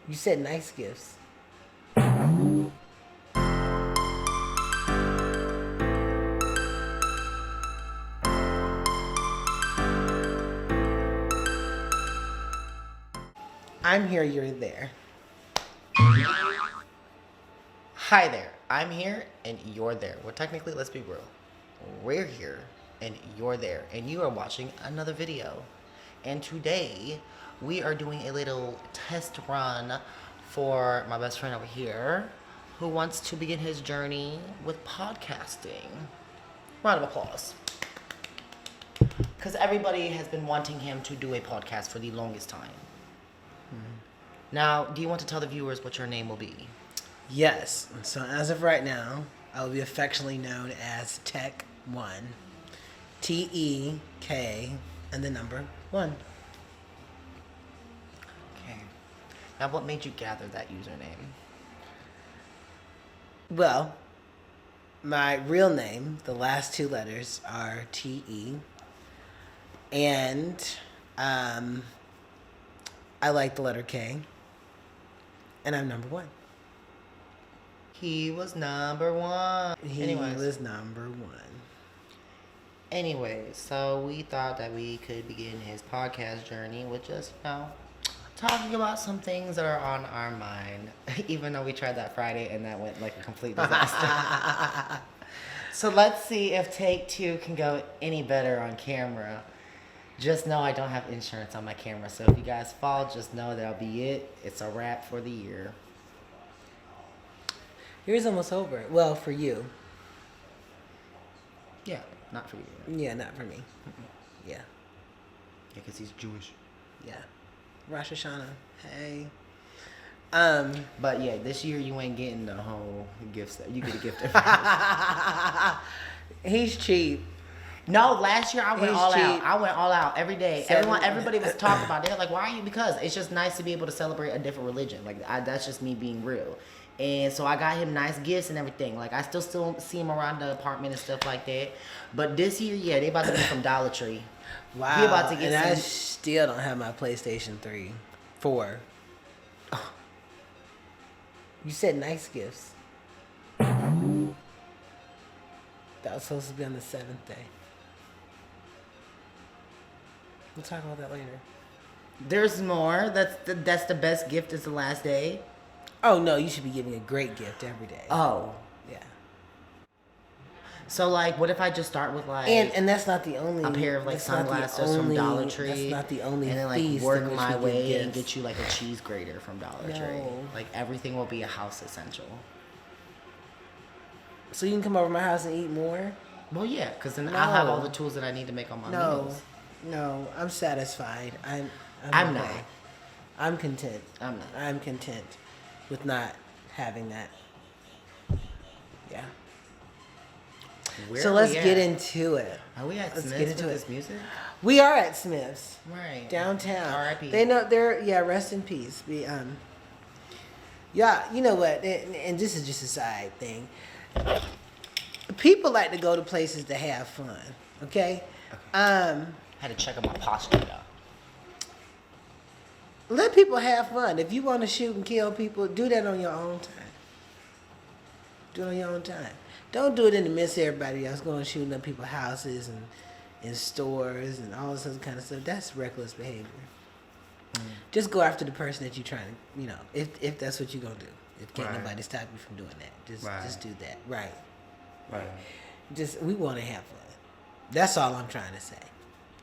You said nice gifts. I'm here, you're there. Hi there, I'm here and you're there. Well, technically, let's be real. We're here and you're there, and you are watching another video. And today, we are doing a little test run for my best friend over here who wants to begin his journey with podcasting. Round of applause. Because everybody has been wanting him to do a podcast for the longest time. Now, do you want to tell the viewers what your name will be? Yes. So as of right now, I will be affectionately known as Tech1. TEK and the number 1. Okay. Now, what made you gather that username? Well, my real name, the last 2 letters are TE. And I like the letter K. And I'm number 1. He was number 1. He was number 1. Anyway, so we thought that we could begin his podcast journey with just, talking about some things that are on our mind. Even though we tried that Friday and that went like a complete disaster. So let's see if take 2 can go any better on camera. Just know I don't have insurance on my camera, so if you guys fall, just know that'll be it. It's a wrap for the year. Yours almost over. Well, for you. Yeah, not for you. Yeah, not for me. Yeah. Yeah, because he's Jewish. Yeah. Rosh Hashanah. Hey. But yeah, this year you ain't getting the whole gift set. You get a gift. He's cheap. No, last year I went He's all cheap. out. I went all out every day. 7 Everybody was talking about it. They're like, why are you? Because it's just nice to be able to celebrate a different religion. Like, that's just me being real. And so I got him nice gifts and everything. Like, I still see him around the apartment and stuff like that. But this year, yeah, they about to be from Dollar Tree. Wow. He about to get and I some. still don't have my PlayStation 4. You said nice gifts. That was supposed to be on the 7th day. We'll talk about that later. There's more. That's the best gift is the last day. Oh, no, you should be giving a great gift every day. Oh. Yeah. So, like, what if I just start with, like... And that's not the only... a pair of, like, that's not the sunglasses from only- Dollar Tree. That's not the only and then, like, feast in work which my we give way gifts. and get you, like, a cheese grater from Dollar Tree. No. Like, everything will be a house essential. So you can come over to my house and eat more? Well, yeah, because then No. I'll have all the tools that I need to make all my meals. No, I'm satisfied. I'm I'm okay. not. I'm content. I'm not. I'm content with not having that. Yeah. Where So are let's we get at? into it. Are we at let's Smith's get into with it. this music? We are at Smith's Right. downtown. R.I.P. They know they're rest in peace. Yeah, you know what? And this is just a side thing. People like to go to places to have fun. Okay. Had to check out my posture, though. Let people have fun. If you want to shoot and kill people, do that on your own time. Do it on your own time. Don't do it in the midst of everybody else going shooting up people's houses and stores and all this other kind of stuff. That's reckless behavior. Just go after the person that you're trying to, if that's what you're going to do. If can't Right. nobody stop you from doing that. Just do that. Right. Right. We want to have fun. That's all I'm trying to say.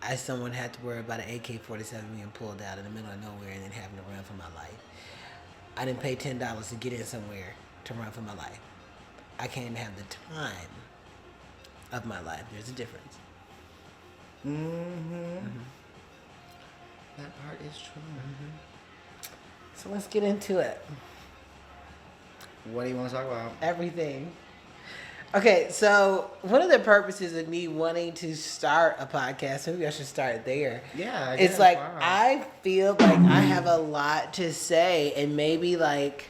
I just don't want to have to worry about an AK-47 being pulled out in the middle of nowhere and then having to run for my life. I didn't pay $10 to get in somewhere to run for my life. I can't have the time of my life. There's a difference. That part is true. So let's get into it. What do you want to talk about? Everything. Okay, so one of the purposes of me wanting to start a podcast, maybe I should start there. Yeah, I It's guess, like wow. I feel like I have a lot to say, and maybe like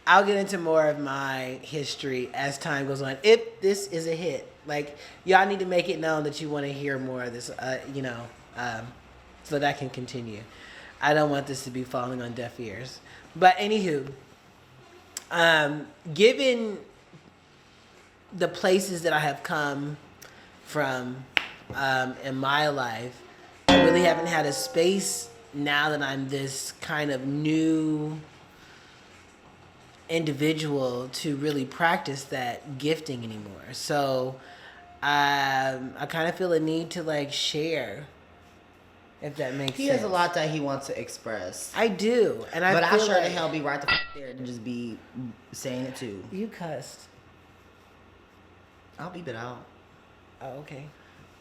I'll get into more of my history as time goes on. If this is a hit, like y'all need to make it known that you want to hear more of this, so that I can continue. I don't want this to be falling on deaf ears. But anywho, given the places that I have come from in my life, I really haven't had a space now that I'm this kind of new individual to really practice that gifting anymore. So I kind of feel a need to like share, if that makes sense. He has a lot that he wants to express. I do, and But I feel sure like the hell be right the there and just be saying it too. you cussed. I'll beep it out. Oh, okay.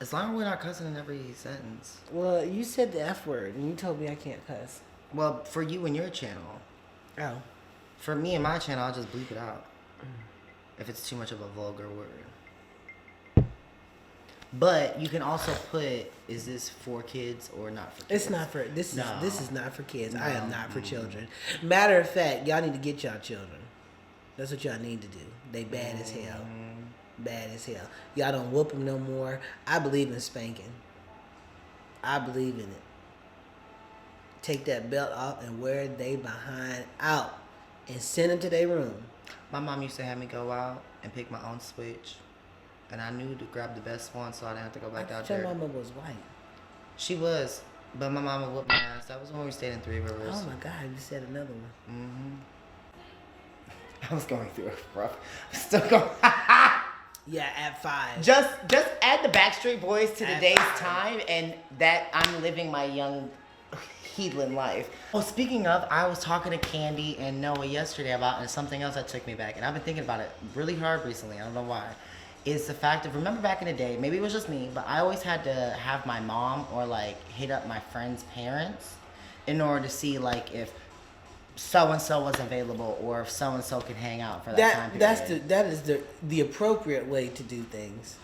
As long as we're not cussing in every sentence. Well, you said the F word, and you told me I can't cuss. Well, for you and your channel. Oh. For me and my channel, I'll just bleep it out. If it's too much of a vulgar word. But you can also put, is this for kids or not for kids? It's not for this. No. This is not for kids. I am No. not for children. Matter of fact, y'all need to get y'all children. That's what y'all need to do. They bad as hell. Bad as hell. Y'all don't whoop them no more. I believe in spanking. I believe in it. Take that belt off and wear they behind out, and send them to their room. My mom used to have me go out and pick my own switch. And I knew to grab the best one so I didn't have to go back out Your there. mama was white. She was. But my mama whooped my ass. That was when we stayed in Three Rivers. Oh my God! You said another one. I was going through it rough. I'm still going. Yeah, at 5. Just add the Backstreet Boys to At today's 5. time, and that I'm living my young heathen life. Well, speaking of, I was talking to Candy and Noah yesterday about something else that took me back, and I've been thinking about it really hard recently. I don't know why. Is the fact of, remember back in the day, maybe it was just me, but I always had to have my mom or like hit up my friends' parents in order to see like if so-and-so was available or if so-and-so could hang out for that time period. That is the appropriate way to do things.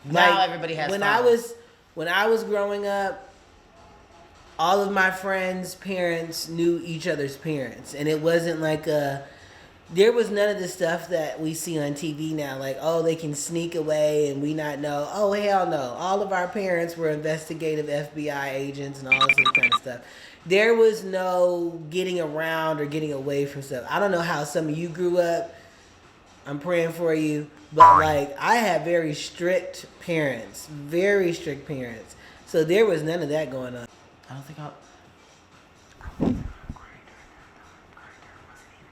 Now everybody has when phones. when I was growing up, all of my friends' parents knew each other's parents, and it wasn't like there was none of the stuff that we see on TV now, like, oh, they can sneak away and we not know. Oh, hell no. All of our parents were investigative FBI agents and all this kind of stuff. There was no getting around or getting away from stuff. I don't know how some of you grew up. I'm praying for you. But, like, I had very strict parents. Very strict parents. So there was none of that going on. I don't think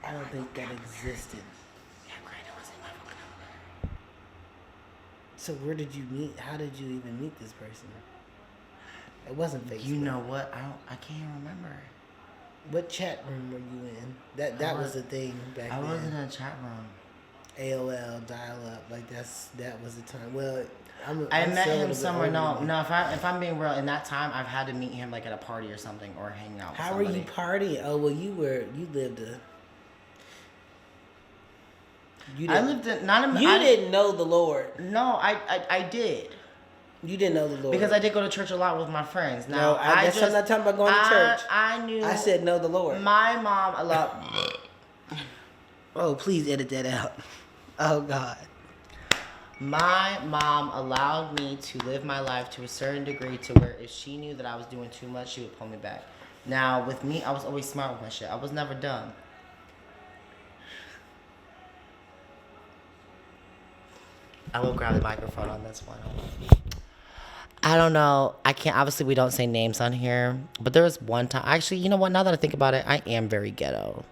I don't think that existed. So where did you meet? How did you even meet this person? It wasn't Facebook. You know what? I can't remember. What chat room were you in? That was the thing back then. I wasn't in a chat room. AOL, dial up, like that was the time. Well, I met him somewhere. No. If I'm being real, in that time, I've had to meet him like at a party or something, or hanging out. How with were you partying? Oh well, you lived a. You didn't know the Lord. No, I did. You didn't know the Lord. Because I did go to church a lot with my friends. Now, no, I'm not talking about going to church. I knew. I said know the Lord. My mom allowed. Oh, please edit that out. Oh, God. My mom allowed me to live my life to a certain degree to where if she knew that I was doing too much, she would pull me back. Now, with me, I was always smart with my shit. I was never dumb. I will grab the microphone on this one. I don't know. I can't. Obviously, we don't say names on here. But there was one time. Actually, you know what? Now that I think about it, I am very ghetto.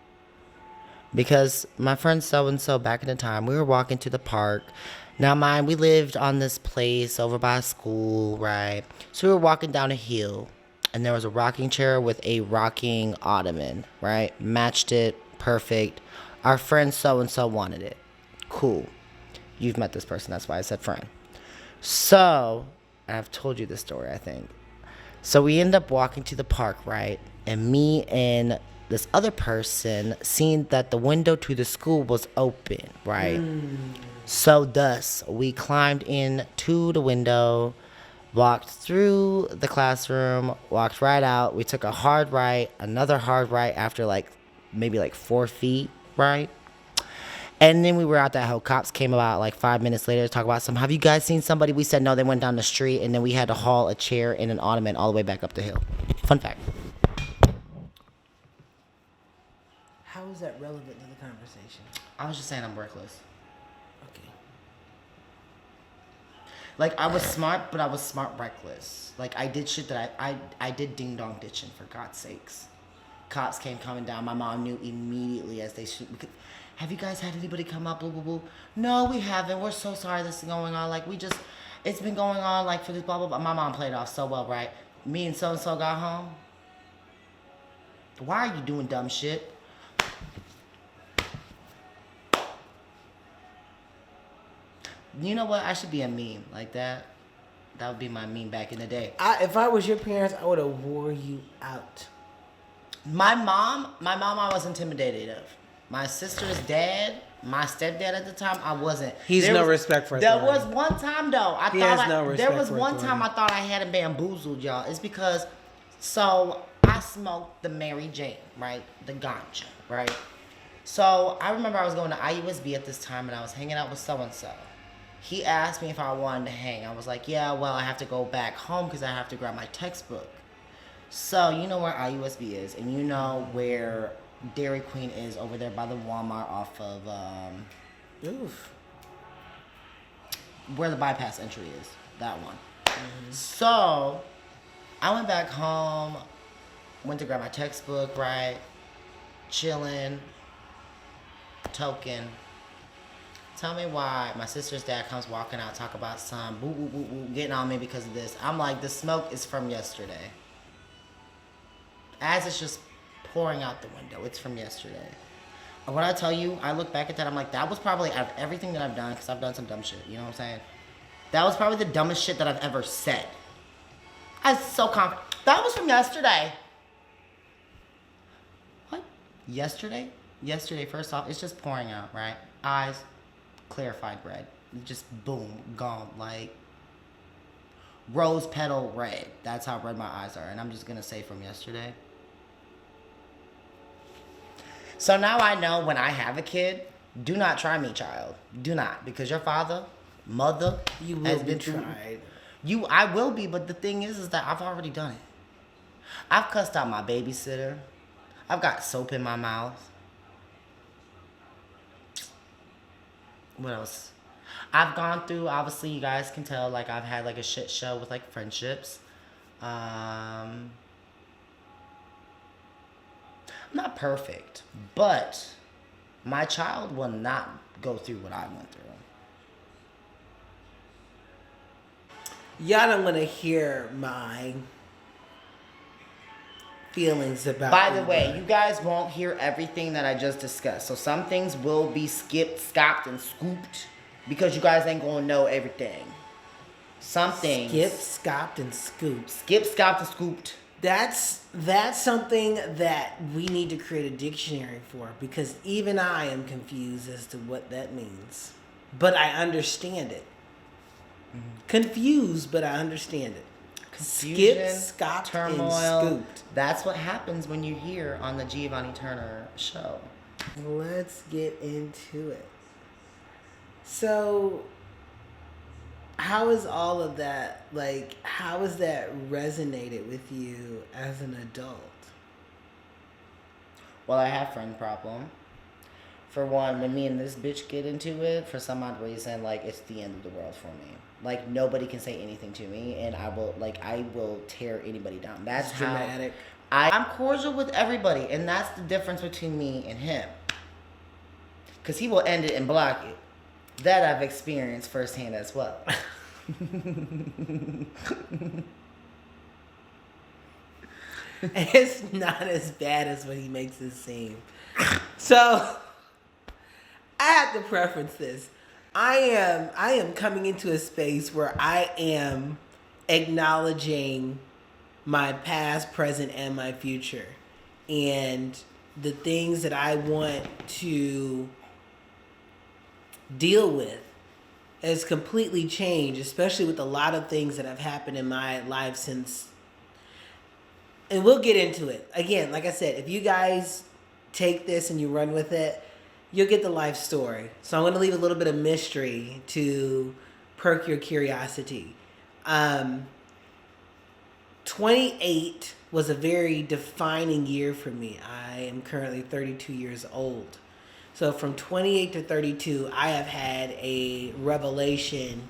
Because my friend so-and-so back in the time, we were walking to the park. Now, mind, we lived on this place over by school, right? So we were walking down a hill. And there was a rocking chair with a rocking ottoman, right? Matched it. Perfect. Our friend so-and-so wanted it. Cool. You've met this person. That's why I said friend. So, I've told you this story, I think. So, we end up walking to the park, right? And me and this other person seen that the window to the school was open, right? So, thus, we climbed in to the window, walked through the classroom, walked right out. We took a hard right, another hard right after maybe 4 feet, right? And then we were out that hell. Cops came about 5 minutes later to talk about some. Have you guys seen somebody? We said no, they went down the street, and then we had to haul a chair and an ottoman all the way back up the hill. Fun fact. How is that relevant to the conversation? I was just saying I'm reckless. Okay. Like, I was smart, but I was smart reckless. Like, I did shit that I did ding-dong ditching, for God's sakes. Cops came coming down. My mom knew immediately as they shoot. Have you guys had anybody come up? Blah, blah, blah. No, we haven't. We're so sorry this is going on. Like, it's been going on, like, for this blah, blah, blah. My mom played off so well, right? Me and so-and-so got home. Why are you doing dumb shit? You know what? I should be a meme like that. That would be my meme back in the day. If I was your parents, I would have wore you out. My mom, I was intimidated of. My sister's dad, my stepdad at the time, I wasn't. He's no respect for authority. There was one time though, there was one time I thought I had him bamboozled, y'all. It's because, so I smoked the Mary Jane, right? The ganja, right? So I remember I was going to IUSB at this time and I was hanging out with so-and-so. He asked me if I wanted to hang. I was like, yeah, well, I have to go back home because I have to grab my textbook. So you know where IUSB is, and you know where Dairy Queen is over there by the Walmart off of where the bypass entry is. That one. Mm-hmm. So I went back home, went to grab my textbook, right? Chilling, token. Tell me why my sister's dad comes walking out, talk about some boo boo boo boo, getting on me because of this. I'm like, the smoke is from yesterday. As it's just pouring out the window, it's from yesterday. And when I tell you, I look back at that, I'm like, that was probably, out of everything that I've done, because I've done some dumb shit, you know what I'm saying? That was probably the dumbest shit that I've ever said. I was so confident. That was from yesterday. What? Yesterday? Yesterday, first off, it's just pouring out, right? Eyes, clarified red. Just boom, gone. Like, rose petal red. That's how red my eyes are. And I'm just going to say from yesterday. So now I know when I have a kid, do not try me, child. Do not. Because your father, mother, you will has be been tried. I will be, but the thing is that I've already done it. I've cussed out my babysitter. I've got soap in my mouth. What else? I've gone through, obviously you guys can tell, like I've had like a shit show with like friendships. I'm not perfect, but my child will not go through what I went through. Y'all don't want to hear my feelings about By the way, you guys won't hear everything that I just discussed. So some things will be skipped, scopped, and scooped because you guys ain't gonna know everything. Some things skip, scopped, and scooped. Skip, scopped, and scooped. That's something that we need to create a dictionary for, because even I am confused as to what that means. But I understand it. Mm-hmm. Confused, but I understand it. Confusion, skip, scopped, turmoil, and scooped. That's what happens when you're here on the Giovanni Turner show. Let's get into it. So, how is all of that, like, how has that resonated with you as an adult? Well, I have friend problem. For one, when me and this bitch get into it, for some odd reason, like, it's the end of the world for me. Like, nobody can say anything to me, and I will tear anybody down. That's how dramatic. I'm cordial with everybody, and that's the difference between me and him. Because he will end it and block it. That I've experienced firsthand as well. It's not as bad as what he makes it seem. So, I have to preference this. I am coming into a space where I am acknowledging my past, present, and my future. And the things that I want to deal with has completely changed, especially with a lot of things that have happened in my life since. And we'll get into it. Again, like I said, if you guys take this and you run with it, you'll get the life story. So I'm going to leave a little bit of mystery to perk your curiosity. 28 was a very defining year for me. I am currently 32 years old. So from 28 to 32, I have had a revelation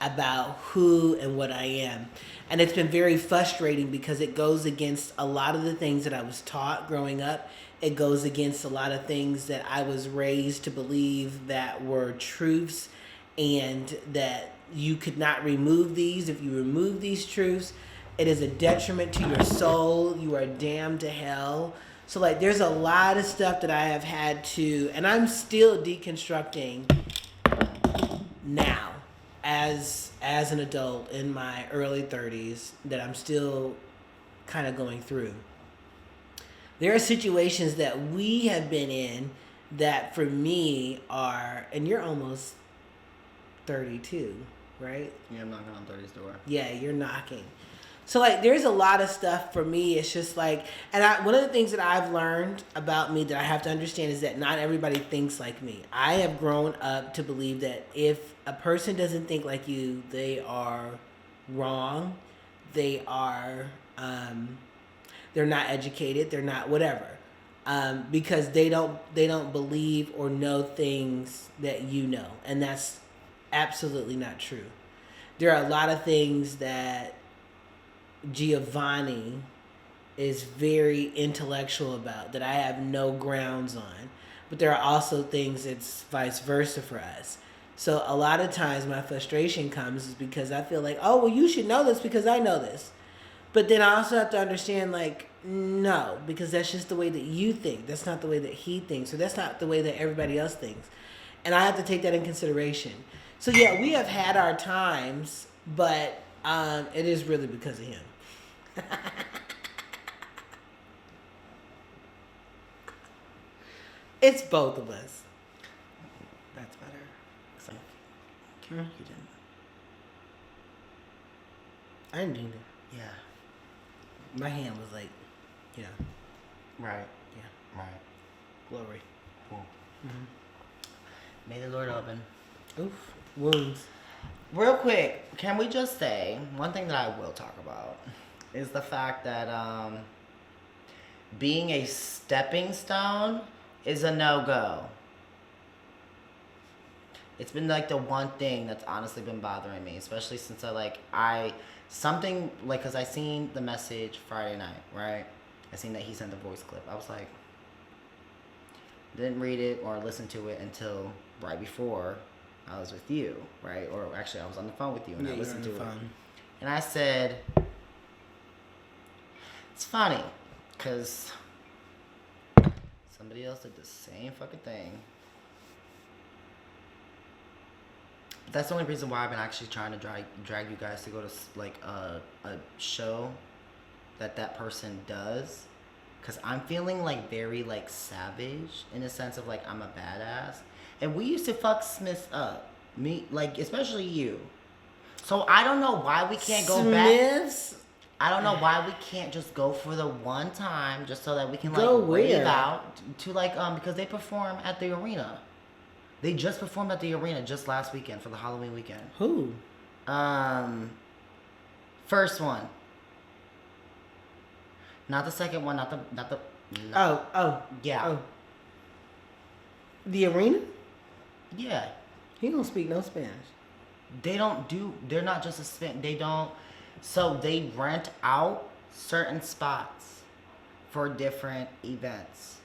about who and what I am. And it's been very frustrating because it goes against a lot of the things that I was taught growing up. It goes against a lot of things that I was raised to believe that were truths, and that you could not remove these. If you remove these truths, it is a detriment to your soul. You are damned to hell. So like there's a lot of stuff that I have had to, and I'm still deconstructing now as an adult in my early 30s, that I'm still kind of going through. There are situations that we have been in that for me are, and you're almost 32, right? Yeah, I'm knocking on 30's door. Yeah, you're knocking. So like there's a lot of stuff for me. It's just like, and one of the things that I've learned about me that I have to understand is that not everybody thinks like me. I have grown up to believe that if a person doesn't think like you, they are wrong. They are, they're not educated. They're not whatever, because they don't believe or know things that you know, and that's absolutely not true. There are a lot of things that Giovanni is very intellectual about that I have no grounds on, but there are also things that's vice versa for us. So a lot of times my frustration comes is because I feel like, oh, well, you should know this because I know this. But then I also have to understand, like, no, because that's just the way that you think. That's not the way that he thinks, or that's not the way that everybody else thinks. And I have to take that in consideration. So yeah, we have had our times, but it is really because of him. It's both of us. That's better. Hmm? You didn't. I didn't do that. Yeah. My hand was like, yeah, Right. yeah, Right. glory. Cool. Mm-hmm. May the Lord open. Oof, wounds. Real quick, can we just say one thing that I will talk about is the fact that being a stepping stone is a no-go. It's been like the one thing that's honestly been bothering me, especially since because I seen the message Friday night, right? I seen that he sent the voice clip. I was like, didn't read it or listen to it until right before I was with you, right? Or actually, I was on the phone with you and I listened to it. And I said, it's funny, because somebody else did the same fucking thing. But that's the only reason why I've been actually trying to drag you guys to go to like a show that person does. Because I'm feeling like very like savage in the sense of like I'm a badass. And we used to fuck Smith up. Me, like, especially you. So I don't know why we can't go Smiths? back. I don't know why we can't just go for the one time just so that we can like Go rave where? out to like because they perform at the arena. They just performed at the arena just last weekend for the Halloween weekend. Who? First one. Not the second one, not the Yeah. Oh. The arena? Yeah. He don't speak no Spanish. They're not just a spin, so they rent out certain spots for different events.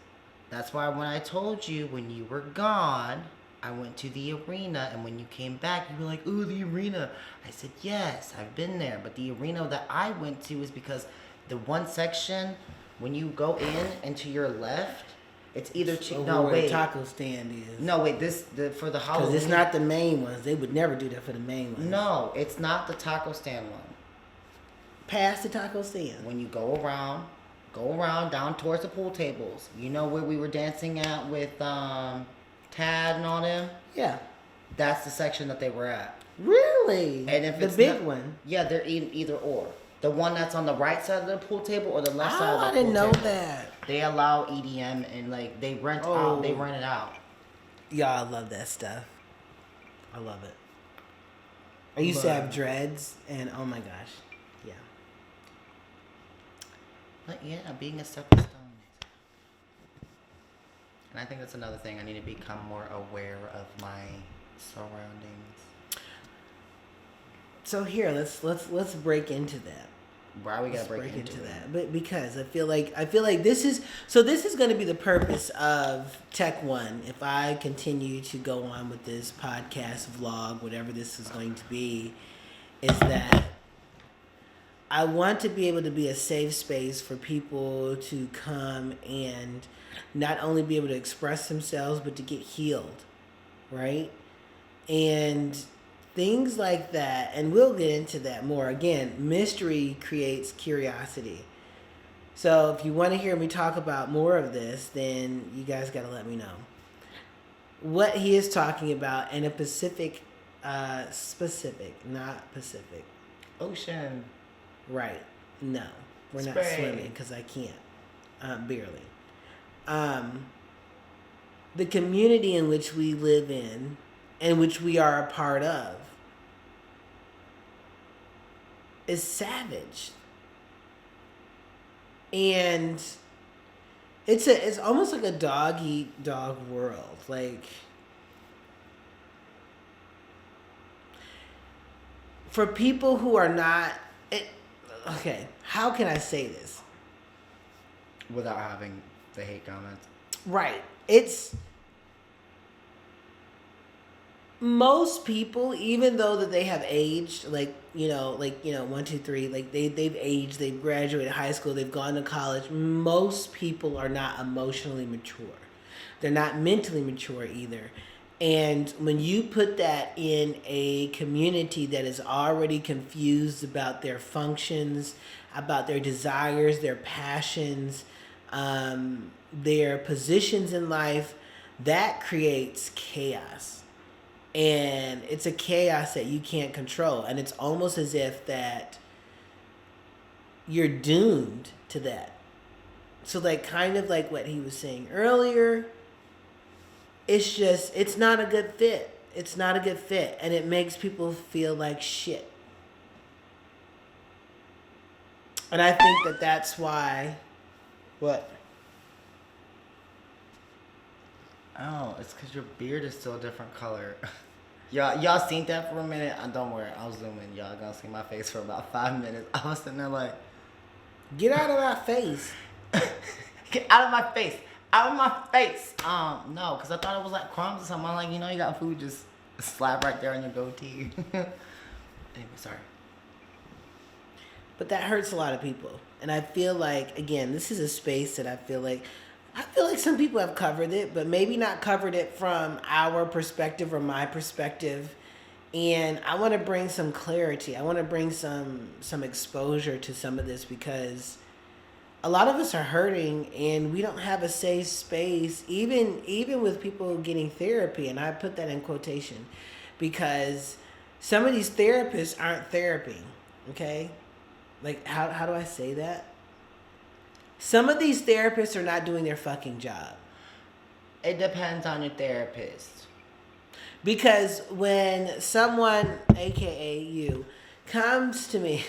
That's why when I told you when you were gone, I went to the arena, and when you came back, you were like, ooh, the arena. I said, yes, I've been there, but the arena that I went to is because the one section, when you go in and to your left, it's either where the taco stand is. No, wait, for the Halloween. Because it's not the main ones. They would never do that for the main ones. No, it's not the taco stand one. Past the taco stand. When you go around down towards the pool tables. You know where we were dancing at with Tad and all them? Yeah. That's the section that they were at. Really? And if the it's big not, one. Yeah, they're either or. The one that's on the right side of the pool table or the left side of the pool table. I didn't know that. They allow EDM and like they rent it out. Y'all, I love that stuff. I love it. I used to have dreads, and oh my gosh, yeah. But yeah, being a stepping stone. And I think that's another thing. I need to become more aware of my surroundings. So here, let's break into that. Why are we gonna Let's break into that? But because I feel like this is going to be the purpose of Tech One. If I continue to go on with this podcast vlog, whatever this is going to be, is that I want to be able to be a safe space for people to come and not only be able to express themselves, but to get healed, right? And things like that, and we'll get into that more. Again, mystery creates curiosity. So if you want to hear me talk about more of this, then you guys got to let me know. What he is talking about in a specific, not Pacific. Ocean. Right. No. We're not Spray. swimming because I can't. Barely. The community in which we live in and which we are a part of is savage. And it's almost like a dog eat dog world. Like, for people who are not okay, how can I say this Without having the hate comments. right? It's most people, even though that they have aged, like 1, 2, 3, like they've aged, they've graduated high school, they've gone to college. Most people are not emotionally mature. They're not mentally mature either. And when you put that in a community that is already confused about their functions, about their desires, their passions, their positions in life, that creates chaos. And it's a chaos that you can't control. And it's almost as if that you're doomed to that. So like kind of like what he was saying earlier, it's not a good fit. It's not a good fit. And it makes people feel like shit. And I think that that's why... What? Oh, it's because your beard is still a different color. y'all seen that for a minute? Don't worry, I'll zoom in. Y'all gonna see my face for about 5 minutes. I was sitting there like... Get out of my face. Get out of my face. Out of my face. No, because I thought it was like crumbs or something. I'm like, you got food just slap right there on your goatee. Anyway, sorry. But that hurts a lot of people. And I feel like, again, this is a space that I feel like some people have covered it, but maybe not covered it from our perspective or my perspective. And I want to bring some clarity. I want to bring some exposure to some of this, because a lot of us are hurting and we don't have a safe space, even with people getting therapy. And I put that in quotation because some of these therapists aren't therapy. Okay? Like, how do I say that? Some of these therapists are not doing their fucking job. It depends on your therapist. Because when someone, aka you, comes to me...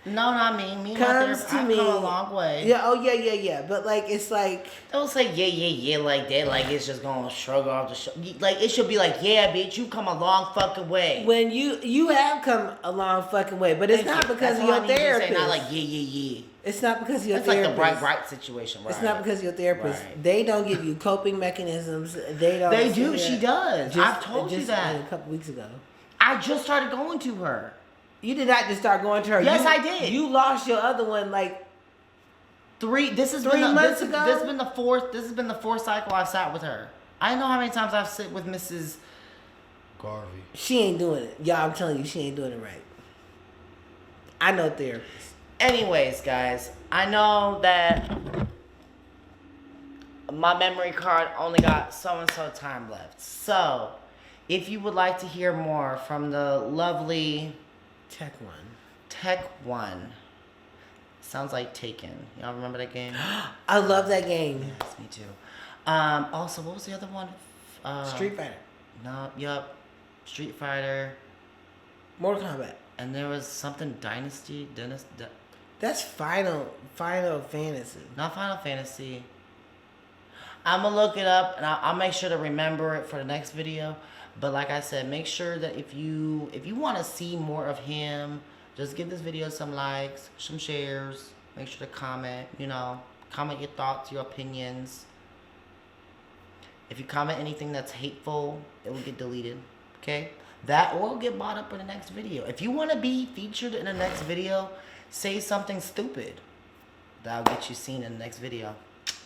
No, not me. Me, comes to me, I've come a long way. Yeah, oh yeah. But like, it's like... Don't say yeah like that, like it's just gonna shrug off the shoulder. Like, it should be like, yeah, bitch, you come a long fucking way. When you have come a long fucking way, but it's not because of your therapist. Not like yeah. It's not because of your It's therapist. like the right situation, right? It's not because of your therapist. Right. They don't give you coping mechanisms. They don't. They do. She does. I've told you that a couple weeks ago. I just started going to her. You did not just start going to her. Yes, I did. You lost your other one like 3 months ago. This has been the fourth cycle I've sat with her. I don't know how many times I've sit with Mrs. Garvey. She ain't doing it. Y'all, I'm telling you, she ain't doing it right. I know therapists. Anyways, guys, I know that my memory card only got so and so time left. So, if you would like to hear more from the lovely Tech One. Sounds like Taken. Y'all remember that game? I love that game. Yes, me too. Also, what was the other one? Street Fighter. No, yup. Street Fighter. Mortal Kombat. And there was something Dynasty. That's Final Fantasy. Not Final Fantasy. I'm gonna look it up and I'll make sure to remember it for the next video. But like I said, make sure that if you want to see more of him, just give this video some likes, some shares. Make sure to comment. Comment your thoughts, your opinions. If you comment anything that's hateful, it will get deleted. Okay? That will get brought up in the next video. If you want to be featured in the next video, say something stupid. That'll get you seen in the next video.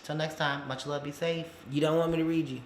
Till next time, much love, be safe. You don't want me to read you?